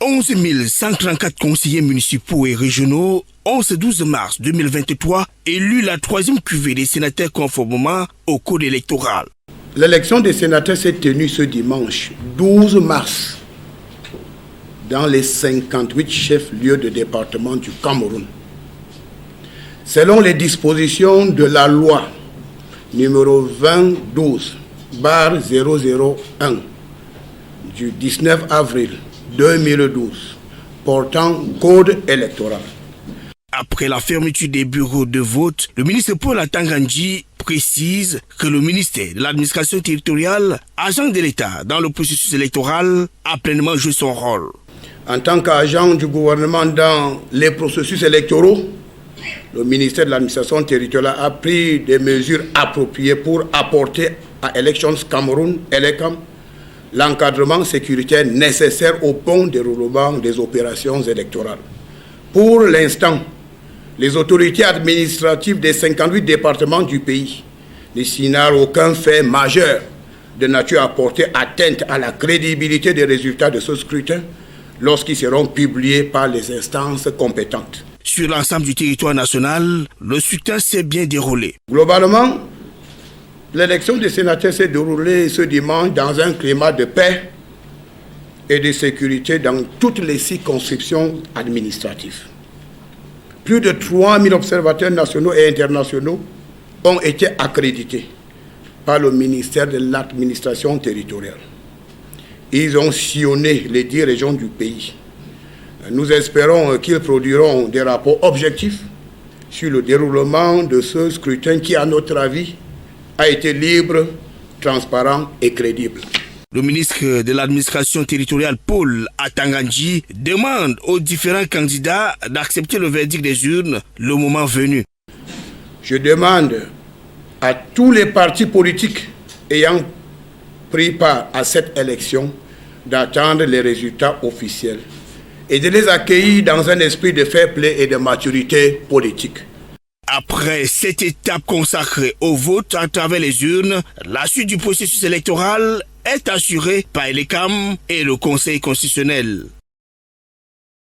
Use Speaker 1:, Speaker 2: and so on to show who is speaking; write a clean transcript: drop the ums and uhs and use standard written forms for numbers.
Speaker 1: 11 134 conseillers municipaux et régionaux ont ce 12 mars 2023 élu la troisième cuvée des sénateurs conformément au code électoral.
Speaker 2: L'élection des sénateurs s'est tenue ce dimanche 12 mars dans les 58 chefs-lieux de département du Cameroun. Selon les dispositions de la loi numéro 2012/001 du 19 avril 2012 portant code électoral.
Speaker 1: Après la fermeture des bureaux de vote, le ministre Paul Atanga-Ndji précise que le ministère de l'administration territoriale, agent de l'État dans le processus électoral, a pleinement joué son rôle.
Speaker 2: En tant qu'agent du gouvernement dans les processus électoraux, le ministère de l'administration territoriale a pris des mesures appropriées pour apporter à Elections Cameroun, ELECAM, l'encadrement sécuritaire nécessaire au bon déroulement des opérations électorales. Pour l'instant, les autorités administratives des 58 départements du pays ne signalent aucun fait majeur de nature à porter atteinte à la crédibilité des résultats de ce scrutin lorsqu'ils seront publiés par les instances compétentes.
Speaker 1: Sur l'ensemble du territoire national, le scrutin s'est bien déroulé.
Speaker 2: Globalement, l'élection des sénateurs s'est déroulée ce dimanche dans un climat de paix et de sécurité dans toutes les circonscriptions administratives. Plus de 3000 observateurs nationaux et internationaux ont été accrédités par le ministère de l'administration territoriale. Ils ont sillonné les 10 régions du pays. Nous espérons qu'ils produiront des rapports objectifs sur le déroulement de ce scrutin qui, à notre avis, a été libre, transparent et crédible.
Speaker 1: Le ministre de l'administration territoriale Paul Atanga-Ndji demande aux différents candidats d'accepter le verdict des urnes le moment venu.
Speaker 2: Je demande à tous les partis politiques ayant pris part à cette élection d'attendre les résultats officiels et de les accueillir dans un esprit de fair play et de maturité politique.
Speaker 1: Après cette étape consacrée au vote à travers les urnes, la suite du processus électoral est assurée par l'ELECAM et le Conseil constitutionnel.